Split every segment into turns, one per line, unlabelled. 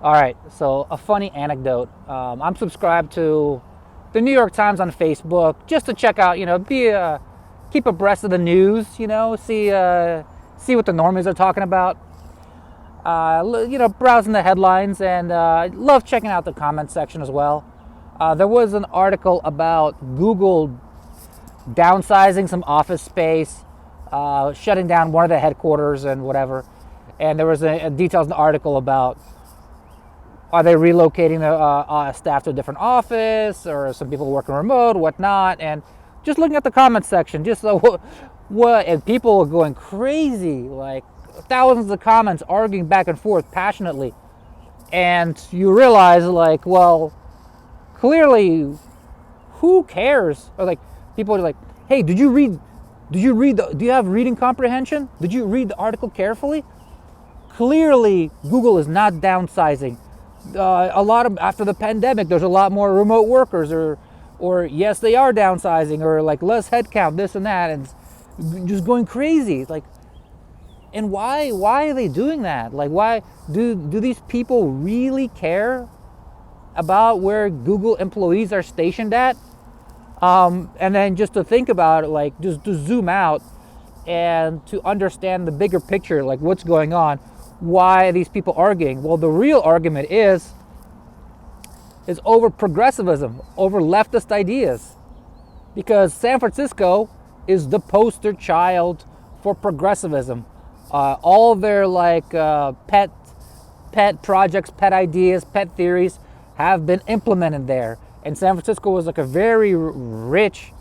All right, so a funny anecdote. I'm subscribed to the New York Times on Facebook just to check out, keep abreast of the news, see what the normies are talking about. Browsing the headlines and love checking out the comment section as well. There was an article about Google downsizing some office space, shutting down one of the headquarters and whatever. And there was a details in the article about, are they relocating the staff to a different office, or some people working remote, whatnot? And just looking at the comment section, just what, and people are going crazy, like thousands of comments arguing back and forth passionately. And you realize, like, well, clearly, who cares? Or like, people are like, hey, do you have reading comprehension? Did you read the article carefully? Clearly, Google is not downsizing. After the pandemic, there's a lot more remote workers, or yes, they are downsizing, or like less headcount, this and that, and just going crazy. Like, and why are they doing that? Like, why do these people really care about where Google employees are stationed at? And then just to think about it, like just to zoom out and to understand the bigger picture, like what's going on. Why are these people arguing? Well, the real argument is over progressivism, over leftist ideas. Because San Francisco is the poster child for progressivism. All their pet projects, pet ideas, pet theories have been implemented there. And San Francisco was like a very rich,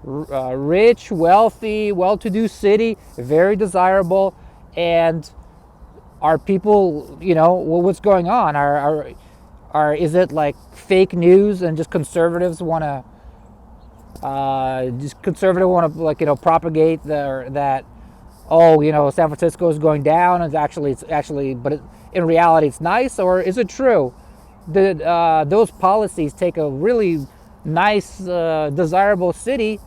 wealthy, well-to-do city, very desirable. And are people, what's going on? Is it like fake news and just conservatives want to propagate that San Francisco is going down, and in reality it's nice? Or is it true that those policies take a really nice, desirable city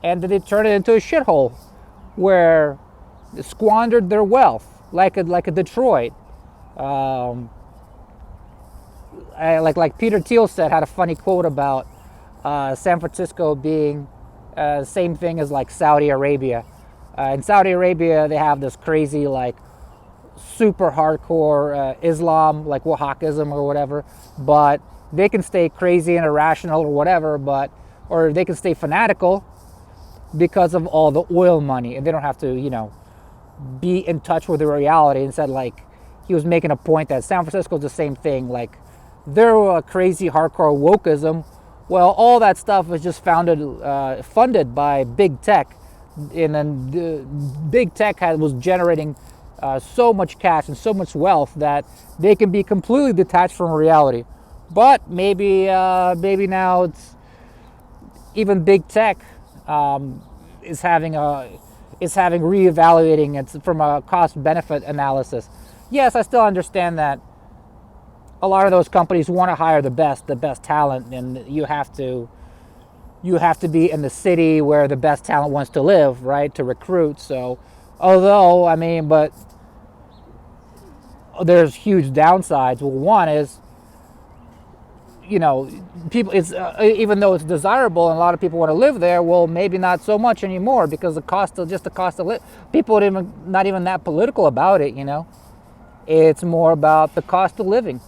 and that they turn it into a shithole where they squandered their wealth? Like a Detroit, like Peter Thiel had a funny quote about San Francisco being the same thing as like Saudi Arabia. In Saudi Arabia, they have this crazy, like super hardcore Islam, like Wahhabism or whatever, but they can stay crazy and irrational or whatever, or they can stay fanatical because of all the oil money, and they don't have to, be in touch with the reality. And said, like, he was making a point that San Francisco is the same thing. Like, they're crazy hardcore wokeism. Well, all that stuff was just funded by big tech, and then big tech was generating so much cash and so much wealth that they can be completely detached from reality. But maybe now it's even big tech is reevaluating it from a cost-benefit analysis. Yes, I still understand that a lot of those companies want to hire the best talent, and you have to be in the city where the best talent wants to live, right, to recruit. So, but there's huge downsides. Well, one is, people, it's even though it's desirable and a lot of people want to live there, well, maybe not so much anymore, because the cost of people are not even that political about it. It's more about the cost of living.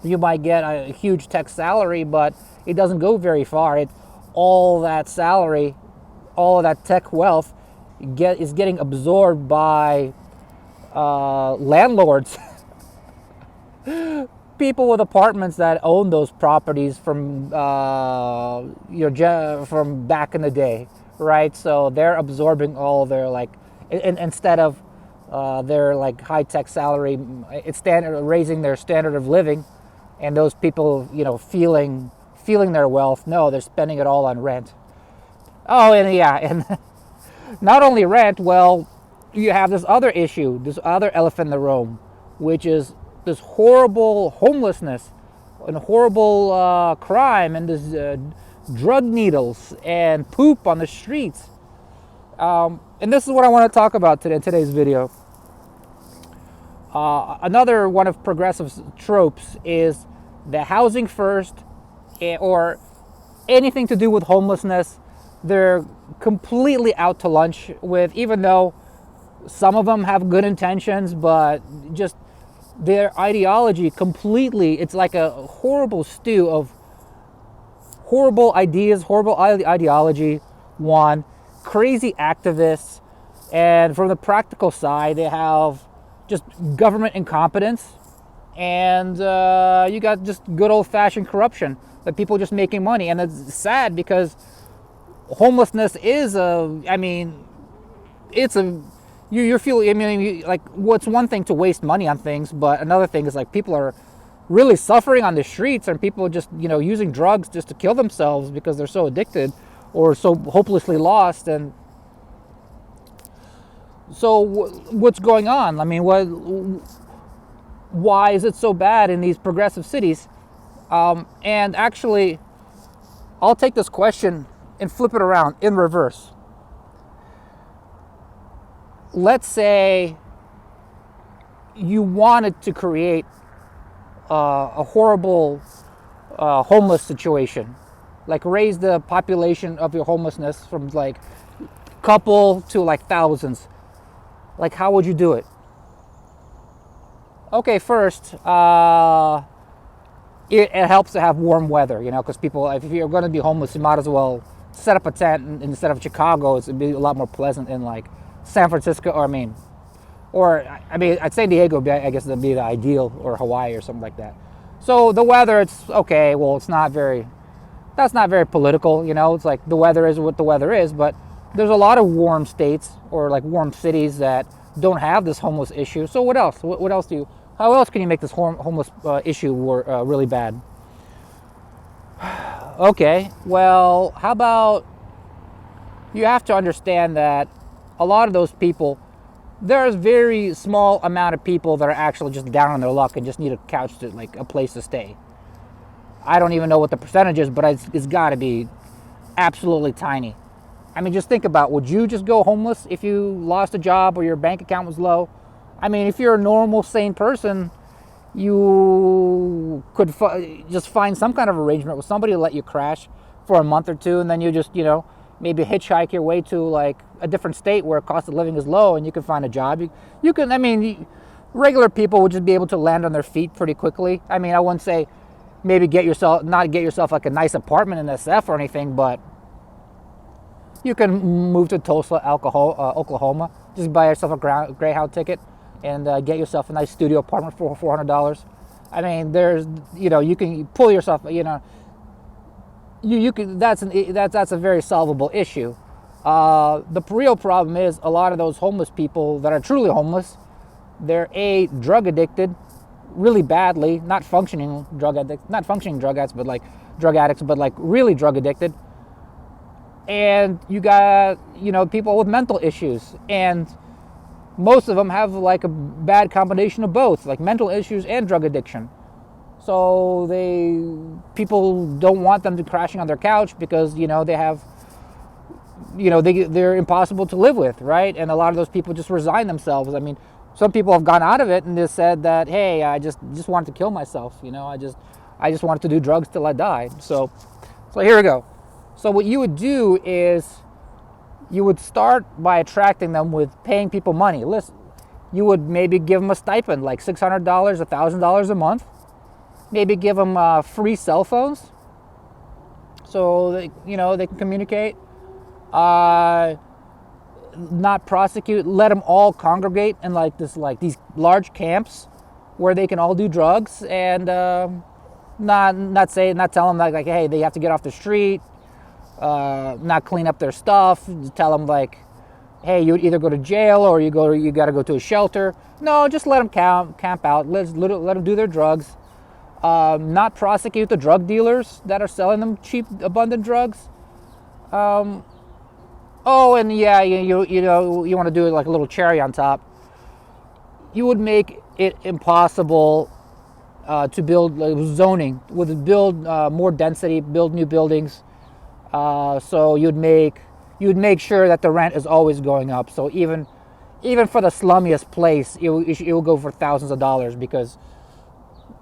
You might get a huge tech salary, but it doesn't go very far. All that salary, all of that tech wealth is getting absorbed by landlords. People with apartments that own those properties from from back in the day, right? So they're absorbing all their instead of their high tech salary, raising their standard of living, and those people feeling their wealth. No, they're spending it all on rent. Oh, and not only rent. Well, you have this other issue, this other elephant in the room, which is this horrible homelessness and horrible crime, and this drug needles and poop on the streets. And this is what I want to talk about today in today's video. Another one of progressive tropes is the housing first, or anything to do with homelessness. They're completely out to lunch with, even though some of them have good intentions, but just their ideology completely, it's like a horrible stew of horrible ideas, horrible ideology, one, crazy activists, and from the practical side, they have just government incompetence, and you got just good old-fashioned corruption, that people just making money. And it's sad because homelessness is you're feeling, like, what's one thing to waste money on things, but another thing is, like, people are really suffering on the streets, and people just, using drugs just to kill themselves because they're so addicted or so hopelessly lost. And so what's going on? Why is it so bad in these progressive cities? And actually, I'll take this question and flip it around in reverse. Let's say you wanted to create a horrible homeless situation, like raise the population of your homelessness from like couple to like thousands. Like, how would you do it? Okay, first, it helps to have warm weather, because people, if you're going to be homeless, you might as well set up a tent instead of Chicago. It'd be a lot more pleasant in like San Francisco, at San Diego, I guess that'd be the ideal, or Hawaii or something like that. So the weather, it's okay. Well, that's not very political, It's like the weather is what the weather is, but there's a lot of warm states or like warm cities that don't have this homeless issue. So what else? How else can you make this homeless issue really bad? Okay, well, how about you have to understand that a lot of those people, there's very small amount of people that are actually just down on their luck and just need a couch to, like, a place to stay. I don't even know what the percentage is, but it's got to be absolutely tiny. Just think about, would you just go homeless if you lost a job or your bank account was low? If you're a normal, sane person, you could just find some kind of arrangement with somebody to let you crash for a month or two, and then you just, maybe hitchhike your way to like a different state where cost of living is low, and you can find a job. Regular people would just be able to land on their feet pretty quickly. I wouldn't say maybe not get yourself like a nice apartment in SF or anything, but you can move to Tulsa, Oklahoma, just buy yourself a Greyhound ticket and get yourself a nice studio apartment for $400. There's, you can pull yourself, you can. That's a very solvable issue. The real problem is a lot of those homeless people that are truly homeless, they're drug addicted, really badly, not functioning drug addicts, but like drug addicts, but like really drug addicted. And you got, people with mental issues, and most of them have like a bad combination of both, like mental issues and drug addiction. So people don't want them to crashing on their couch because, they have, they're impossible to live with, right? And a lot of those people just resign themselves. Some people have gone out of it and just said that, hey, I just wanted to kill myself. I just wanted to do drugs till I died. So here we go. So what you would do is you would start by attracting them with paying people money. Listen, you would maybe give them a stipend, like $600, $1,000 a month. Maybe give them free cell phones so they can communicate. Not prosecute. Let them all congregate in these large camps where they can all do drugs, and not tell them like hey, they have to get off the street. Not clean up their stuff. Tell them like, hey, you either go to jail or you got to go to a shelter. No, just let them camp out. Let them do their drugs. Not prosecute the drug dealers that are selling them cheap, abundant drugs. And yeah, you want to do it like a little cherry on top. You would make it impossible to build zoning. Build more density, build new buildings. So you'd make sure that the rent is always going up. So even even for the slummiest place, it will go for thousands of dollars because,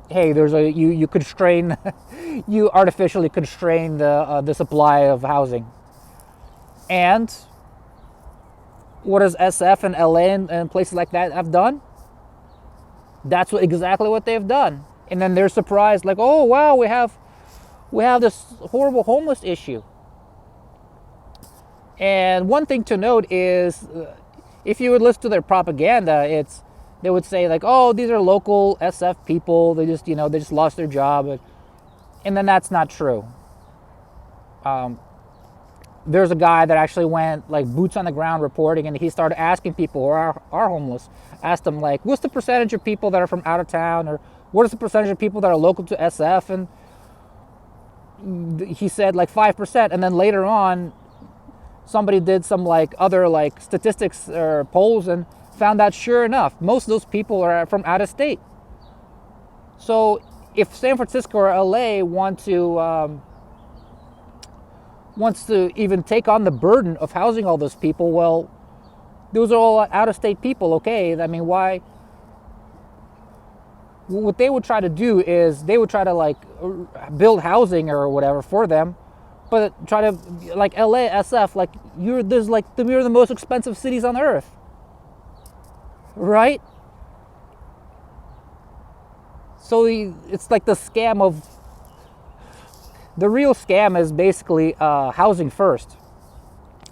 hey, there's a you constrain, you artificially constrain the supply of housing. And what does SF and LA and places like that have done? That's exactly what they've done. And then they're surprised, like, oh wow, we have this horrible homeless issue. And one thing to note is, if you would listen to their propaganda, they would say like, oh, these are local SF people. They just they just lost their job, and then that's not true. There's a guy that actually went like boots on the ground reporting, and he started asking people who are homeless, asked them like, what's the percentage of people that are from out of town, or what is the percentage of people that are local to SF? And he said like 5%. And then later on, somebody did some like other like statistics or polls and found out, sure enough, most of those people are from out of state. So if San Francisco or LA wants to even take on the burden of housing all those people, well, those are all out-of-state people. Okay, I mean, why? What they would try to do is they would try to like build housing or whatever for them, but try to like LA, SF, like you're the most expensive cities on earth, right? So it's like the scam of. The real scam is basically housing first.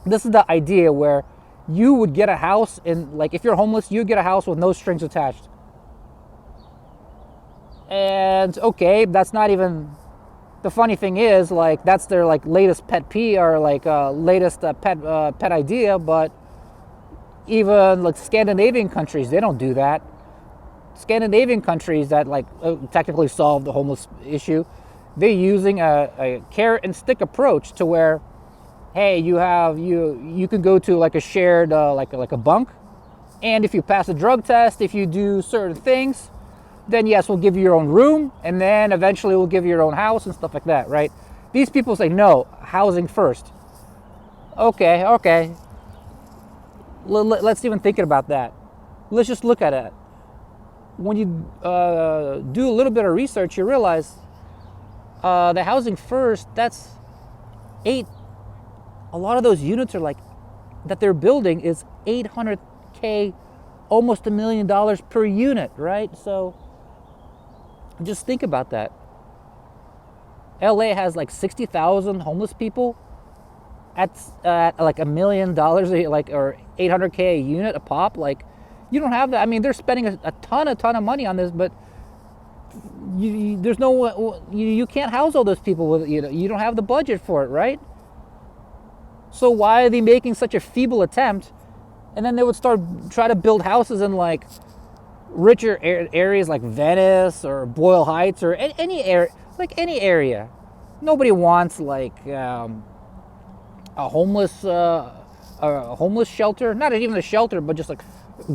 This is the idea where you would get a house, and like if you're homeless, you get a house with no strings attached. And okay, that's not even. The funny thing is, like that's their like latest pet peeve or like latest pet idea. But even like Scandinavian countries, they don't do that. Scandinavian countries that like technically solve the homeless issue, they're using a carrot and stick approach to where, hey, you can go to like a shared like a bunk, and if you pass a drug test, if you do certain things, then yes, we'll give you your own room, and then eventually we'll give you your own house and stuff like that, right? These people say no, housing first. Okay. Let's even think about that. Let's just look at it. When you do a little bit of research, you realize the housing first, that's a lot of those units are like, that they're building is $800K, almost $1 million per unit, right? So just think about that. LA has like 60,000 homeless people at like $1 million, like, or 800K a unit a pop. Like, you don't have that. I mean, they're spending a ton of money on this, but you can't house all those people with, you don't have the budget for it, right? So why are they making such a feeble attempt? And then they would try to build houses in like richer areas like Venice or Boyle Heights or any area. Nobody wants like a homeless shelter, not even a shelter, but just like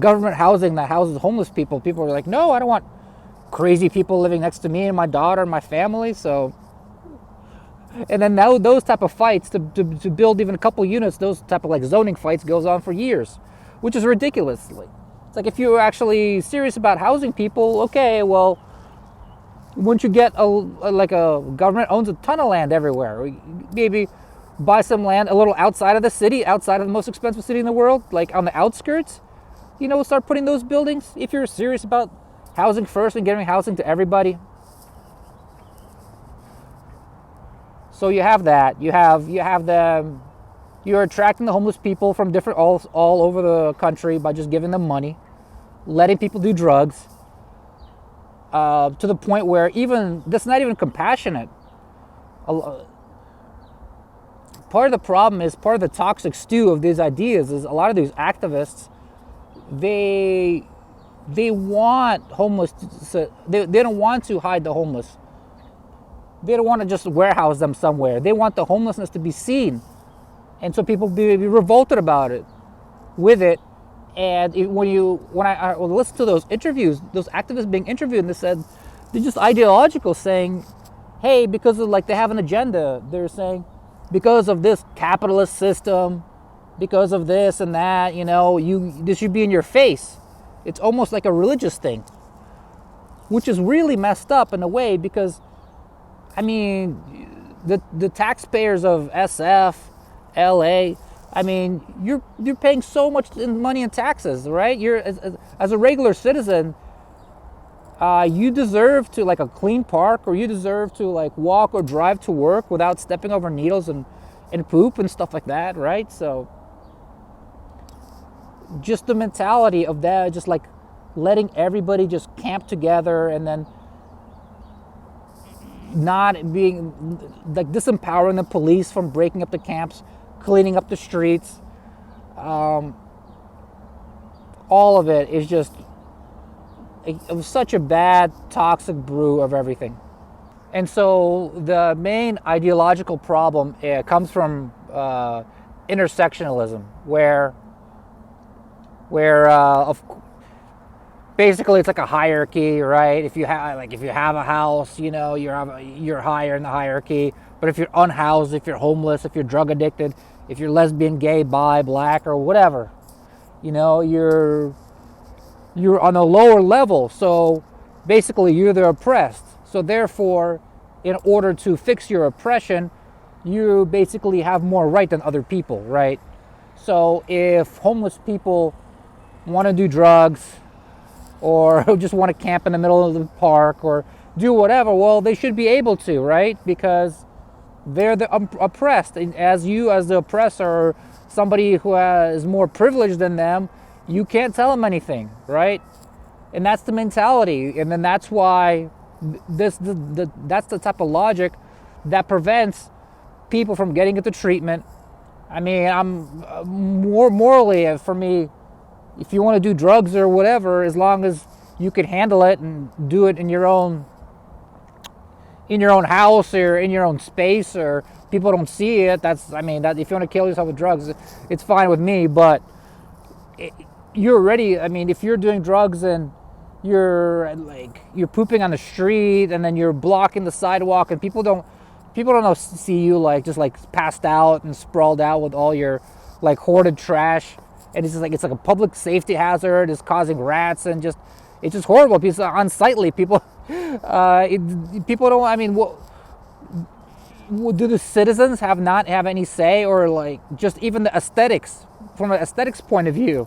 government housing that houses homeless people. People are like, no, I don't want crazy people living next to me and my daughter and my family. So, and then now those type of fights to build even a couple units, those type of like zoning fights goes on for years, which is ridiculous. It's like, if you're actually serious about housing people, okay, well, once you get a government owns a ton of land everywhere, maybe buy some land a little outside of the city, outside of the most expensive city in the world, like on the outskirts, start putting those buildings. If you're serious about housing first and giving housing to everybody. So you have that. You're attracting the homeless people from different all over the country by just giving them money, letting people do drugs, to the point where that's not even compassionate. Part of the problem is, part of the toxic stew of these ideas is, a lot of these activists, they want homeless, they don't want to hide the homeless. They don't want to just warehouse them somewhere. They want the homelessness to be seen. And so people be revolted about it, with it. And when I listened to those interviews, those activists being interviewed, and they said, they're just ideological, saying, hey, because of like, they have an agenda. They're saying, because of this capitalist system, because of this and that. This should be in your face. It's almost like a religious thing, which is really messed up in a way, because I mean, the taxpayers of SF, LA, I mean, you're paying so much money in taxes, right? You're as a regular citizen, you deserve to like a clean park, or you deserve to like walk or drive to work without stepping over needles and poop and stuff like that, right? So just the mentality of that, just like letting everybody just camp together, and then not being like disempowering the police from breaking up the camps, cleaning up the streets. All of it is just it was such a bad toxic brew of everything. And so the main ideological problem comes from intersectionalism, where basically it's like a hierarchy, right? If you have a house, you're higher in the hierarchy. But if you're unhoused, if you're homeless, if you're drug addicted, if you're lesbian, gay, bi, black, or whatever, you're on a lower level. So basically you're the oppressed. So therefore, in order to fix your oppression, you basically have more right than other people, right? So if homeless people want to do drugs, or just want to camp in the middle of the park, or do whatever, well, they should be able to, right? Because they're the oppressed. And as the oppressor, or somebody who is more privileged than them, you can't tell them anything, right? And that's the mentality. And then that's why that's the type of logic that prevents people from getting into treatment. I mean, I'm more morally, for me, if you want to do drugs or whatever, as long as you can handle it and do it in your own house or in your own space, or people don't see it, that if you want to kill yourself with drugs, it's fine with me. But you're already, if you're doing drugs and you're pooping on the street, and then you're blocking the sidewalk, and people don't see you just passed out and sprawled out with all your hoarded trash. And it's just it's like a public safety hazard. It's causing rats, and it's just horrible. It's unsightly. People don't. Do the citizens not have any say, or just even the aesthetics, from an aesthetics point of view?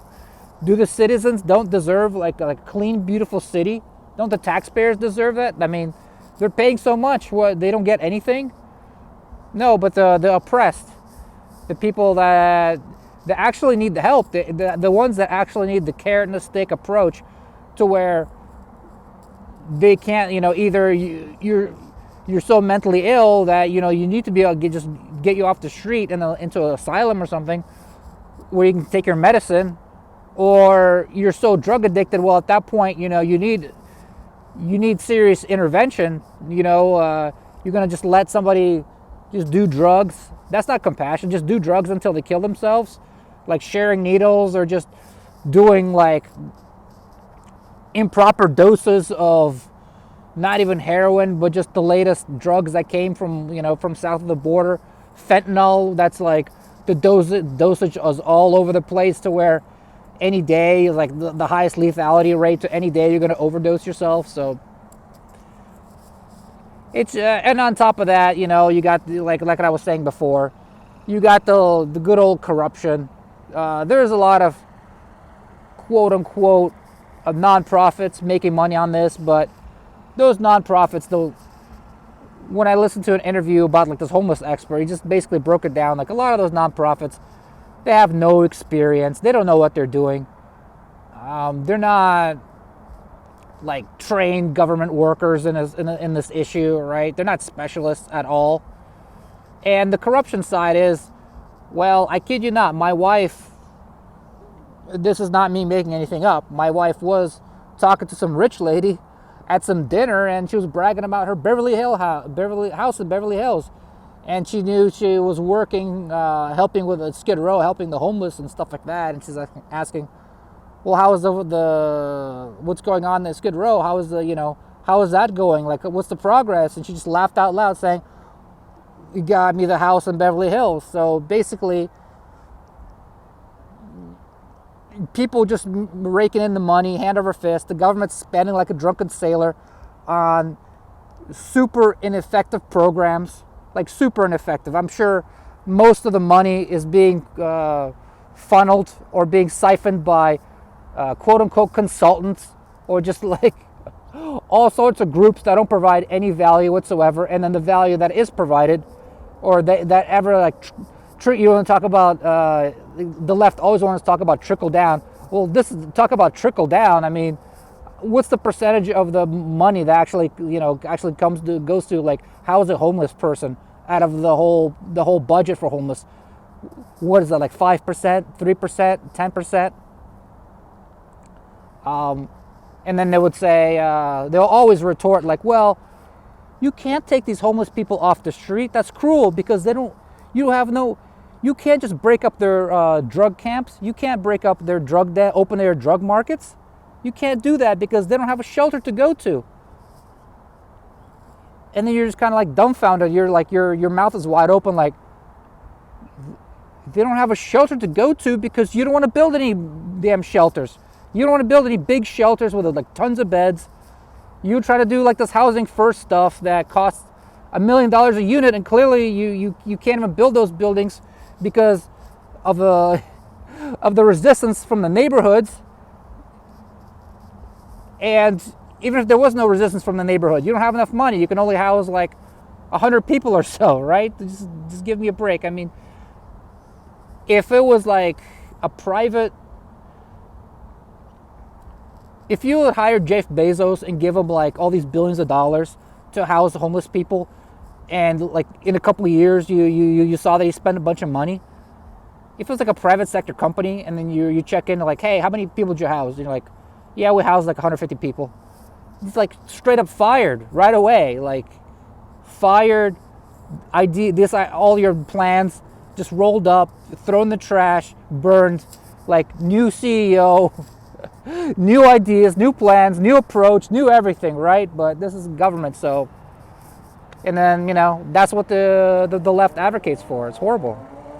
Do the citizens don't deserve a clean, beautiful city? Don't the taxpayers deserve that? They're paying so much. What, they don't get anything? No, but the oppressed, the people that actually need the help, the ones that actually need the carrot and the stick approach, to where they can't, either you're so mentally ill that you need to be able to just get you off the street and into an asylum or something, where you can take your medicine, or you're so drug addicted. Well, at that point, you need serious intervention. You're gonna just let somebody just do drugs. That's not compassion. Just do drugs until they kill themselves. Like sharing needles, or just doing improper doses of not even heroin, but just the latest drugs that came from south of the border. Fentanyl, that's the dosage is all over the place, to where any day, the highest lethality rate, to any day you're going to overdose yourself. So it's and on top of that, you got like I was saying before, you got the good old corruption. There's a lot of quote unquote nonprofits making money on this, but those nonprofits, though, when I listened to an interview about this homeless expert, he just basically broke it down. A lot of those nonprofits, they have no experience. They don't know what they're doing. They're not trained government workers in this issue, right? They're not specialists at all. And the corruption side is, well, I kid you not, my wife, this is not me making anything up, my wife was talking to some rich lady at some dinner, and she was bragging about her Beverly house in Beverly Hills. And she knew she was working, helping with a Skid Row, helping the homeless and stuff like that. And she's asking, well, how is what's going on at Skid Row? How is how is that going? What's the progress? And she just laughed out loud, saying, you got me the house in Beverly Hills. So basically, people just raking in the money, hand over fist. The government's spending like a drunken sailor on super ineffective programs, like super ineffective. I'm sure most of the money is being funneled or being siphoned by quote unquote consultants, or just like all sorts of groups that don't provide any value whatsoever. And then the value that is provided, or that ever like you want to talk about, the left always wants to talk about trickle down. Well, this is talk about trickle down. I mean, what's the percentage of the money that actually goes to like house a homeless person out of the whole budget for homeless? What is that, like 5%, 3%, 10%? And then they would say, they'll always retort like, well, you can't take these homeless people off the street. That's cruel, because you can't just break up their drug camps. You can't break up their open air drug markets. You can't do that because they don't have a shelter to go to. And then you're just kind of like dumbfounded. You're like, your mouth is wide open, like, they don't have a shelter to go to because you don't want to build any damn shelters. You don't want to build any big shelters with like tons of beds. You try to do like this housing first stuff that costs $1 million a unit, and clearly you can't even build those buildings because of the resistance from the neighborhoods. And even if there was no resistance from the neighborhood, you don't have enough money. You can only house like 100 people or so, right? Just give me a break. I mean, if it was like a private, if you had hired Jeff Bezos and give him like all these billions of dollars to house homeless people, and like in a couple of years you saw that he spent a bunch of money. If it was like a private sector company, and then you check in like, hey, how many people did you house? And you're like, yeah, we housed like 150 people. It's like straight up fired right away. Like fired, all your plans just rolled up, thrown in the trash, burned. Like new CEO, new ideas, new plans, new approach, new everything, right? But this is government, so. And then, that's what the left advocates for. It's horrible.